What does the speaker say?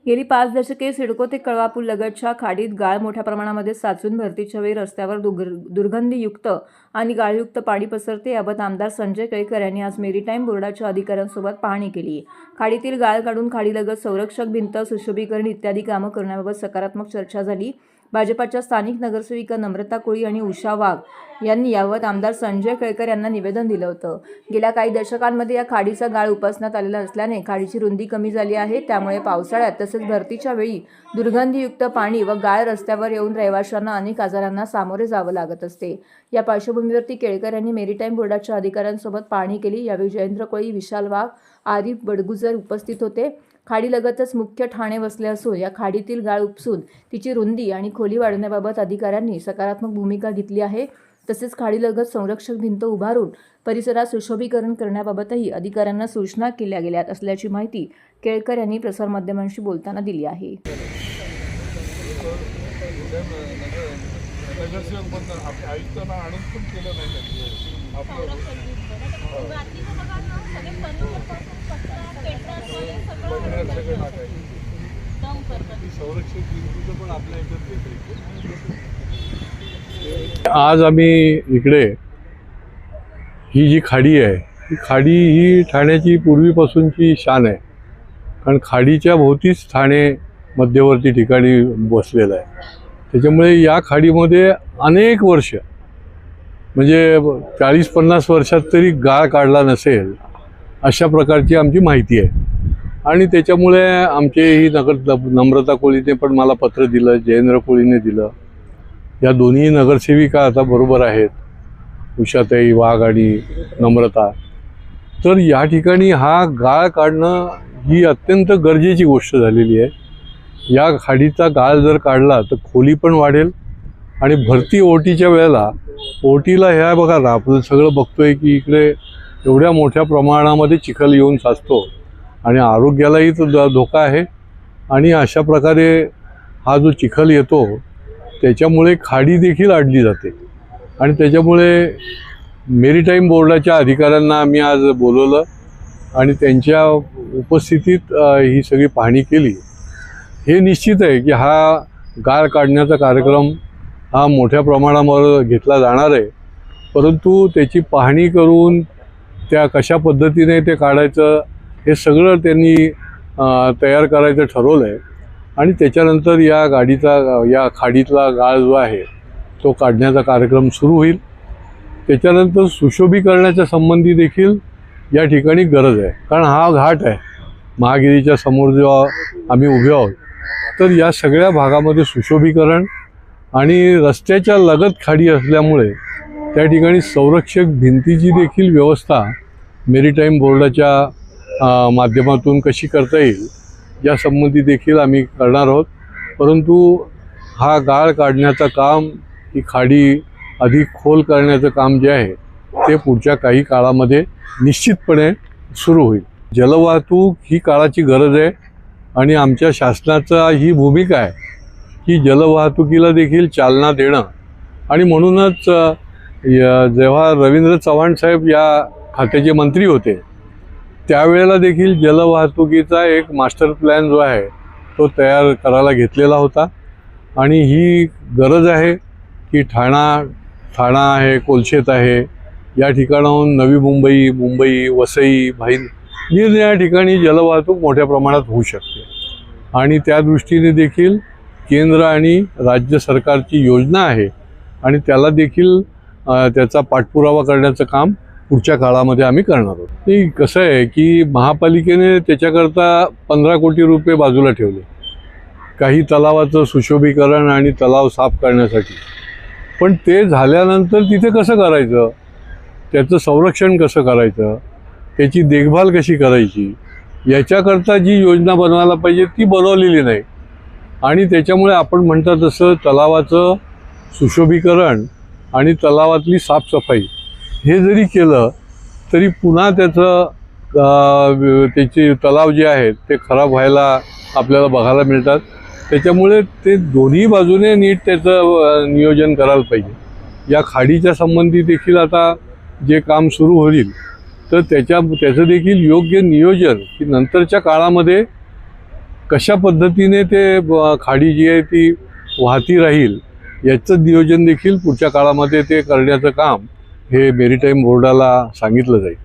गेली 5 दशके सिडको ते कळवा पूल लगतच्या खाडीत गाळ मोठ्या प्रमाणामध्ये साचून भरतीच्या वेळी रस्त्यावर दुर्गंधीयुक्त आणि गाळयुक्त पाणी पसरते। याबाबत आमदार संजय केळकर यांनी आज मेरीटाईम बोर्डाच्या अधिकाऱ्यांसोबत पाहणी केली। खाडीतील गाळ काढून खाडीलगत संरक्षक भिंत, सुशोभीकरण इत्यादी कामं करण्याबाबत सकारात्मक चर्चा झाली। भाजपाच्या स्थानिक नगरसेविका नम्रता कोळी आणि उषा वाघ यांनी याबाबत आमदार संजय केळकर यांना निवेदन दिलं होतं। गेल्या काही दशकांमध्ये या खाडीचा गाळ उपसण्यात आलेला असल्याने खाडीची रुंदी कमी झाली आहे। त्यामुळे पावसाळ्यात तसेच भरतीच्या वेळी दुर्गंधीयुक्त पाणी व गाळ रस्त्यावर येऊन रहिवाशांना अनेक आजारांना सामोरे जावं लागत असते। या पार्श्वभूमीवरती केळकर यांनी मेरीटाईम बोर्डाच्या अधिकाऱ्यांसोबत पाहणी केली। यावेळी जयेंद्र कोळी, विशाल वाघ, आरिफ बडगुजर उपस्थित होते। खाडीलगतच मुख्य ठाणे वसले असून या खाडीतील गाळ उपसून तिची रुंदी आणि खोली वाढवण्याबाबत अधिकाऱ्यांनी सकारात्मक भूमिका घेतली आहे। तसेच खाडीलगत संरक्षक भिंत उभारून परिसरात सुशोभीकरण करण्याबाबतही अधिकाऱ्यांना सूचना केल्या गेल्या असल्याची माहिती केळकर यांनी प्रसारमाध्यमांशी बोलताना दिली आहे। आज आम्ही इकडे ही जी खाडी आहे, ही खाडी ही ठाण्याची पूर्वीपासूनची शान आहे। कारण खाडीच्या भोवतीच ठाणे मध्यवर्ती ठिकाणी बसलेलं आहे। त्याच्यामुळे या खाडीमध्ये अनेक वर्ष म्हणजे 40-50 वर्षात तरी गाळ काढला नसेल अशा प्रकारची आमची माहिती आहे। आणि त्याच्यामुळे आमचे ही नम्रता कोळीने पण मला पत्र दिलं, जयेंद्र कोळीने दिलं। या दोन्ही नगरसेविका आता बरोबर आहेत, उषाताई वाघ आणि नम्रता। तर या ठिकाणी हा गाळ काढणं ही अत्यंत गरजेची गोष्ट झालेली आहे। या खाडीचा गाळ जर काढला तर खोली पण वाढेल आणि भरती ओटीच्या वेळेला ओटीला ह्या बघा ना, आपण सगळं बघतोय की इकडे एवढ्या मोठ्या प्रमाणामध्ये चिखल येऊन साचतो आणि आरोग्यालाही तो धोका आहे। आणि अशा प्रकारे हा जो चिखल येतो त्याच्यामुळे खाडी देखील अडली जाते। आणि त्याच्यामुळे मेरीटाईम बोर्डाच्या अधिकाऱ्यांना आम्ही आज बोलवलं आणि त्यांच्या उपस्थितीत ही सगळी पाहणी केली। हे निश्चित आहे की हा गाळ काढण्याचा कार्यक्रम हा मोठ्या प्रमाणावर घेतला जाणार आहे, परंतु त्याची पाहणी करून त्या कशा पद्धतीने ते काढायचं हे सगळं त्यांनी तयार करायचं ठरवलं आहे। आणि त्याच्यानंतर या खाडीतला गाळ जो आहे तो काढण्याचा कार्यक्रम सुरू होईल। त्याच्यानंतर सुशोभीकरणाच्या संबंधी देखील या ठिकाणी गरज आहे, कारण हा घाट आहे महागिरीच्या समोर जो आम्ही उभे आहोत। तर या सगळ्या भागामध्ये सुशोभीकरण आणि रस्त्याच्या लगत खाडी असल्यामुळे त्या ठिकाणी संरक्षक भिंतीची देखील व्यवस्था मेरीटाईम बोर्डाच्या माध्यमातून कशी करता येईल यासंबंधी देखील आम्ही करणार आहोत। परंतु हा गाळ काढण्याचं काम, ही खाडी अधिक खोल करण्याचं काम जे आहे ते पुढच्या काही काळामध्ये निश्चितपणे सुरू होईल। जलवाहतूक ही काळाची गरज आहे आणि आमच्या शासनाचा ही भूमिका आहे की जलवाहतुकीला देखील चालना देणं। आणि म्हणूनच जेव्हा रवींद्र चव्हाण साहेब या खात्याचे मंत्री होते त्यावेळेला देखील जलवाहतुकीचा एक मास्टर प्लॅन जो आहे तो तयार करायला घेतलेला होता। आणि ही गरज आहे की ठाणा आहे, कोलशेत आहे, या ठिकाणाहून नवी मुंबई, वसई, भाईंद निरनिराळ्या ठिकाणी जलवाहतूक मोठ्या प्रमाणात होऊ शकते। आणि त्या दृष्टीने देखील केंद्र आणि राज्य सरकारची योजना आहे आणि त्याला देखील त्याचा पाठपुरावा करण्याचं काम पुढच्या काळामध्ये आम्ही करणार आहोत। ते कसं आहे की महापालिकेने त्याच्याकरता 15 कोटी रुपये बाजूला ठेवले, काही तलावाचं सुशोभीकरण आणि तलाव साफ करण्यासाठी। पण ते झाल्यानंतर तिथे कसं करायचं, त्याचं संरक्षण कसं करायचं, त्याची देखभाल कशी करायची, याच्याकरता जी योजना बनवायला पाहिजे ती बनवलेली नाही। आणि त्याच्यामुळे आपण म्हणता तसं तलावाचं सुशोभीकरण आणि तलावातली साफसफाई हे जरी केलं तरी पुन्हा त्याचे तलाव जे आहेत ते खराब व्हायला आपल्याला बघायला मिळतात। त्याच्यामुळे ते दोन्ही बाजूने नीट त्याचं नियोजन करायला पाहिजे। या खाडीच्या संबंधी देखील आता जे काम सुरू होईल तर त्याचं देखील योग्य नियोजन की नंतरच्या काळामध्ये कशा पद्धतीने ते खाडी जी आहे ती वाहती राहील याचं नियोजन देखील पुढच्या काळामध्ये ते करण्याचं काम हे मेरीटाईम बोर्डाला सांगितलं जाईल.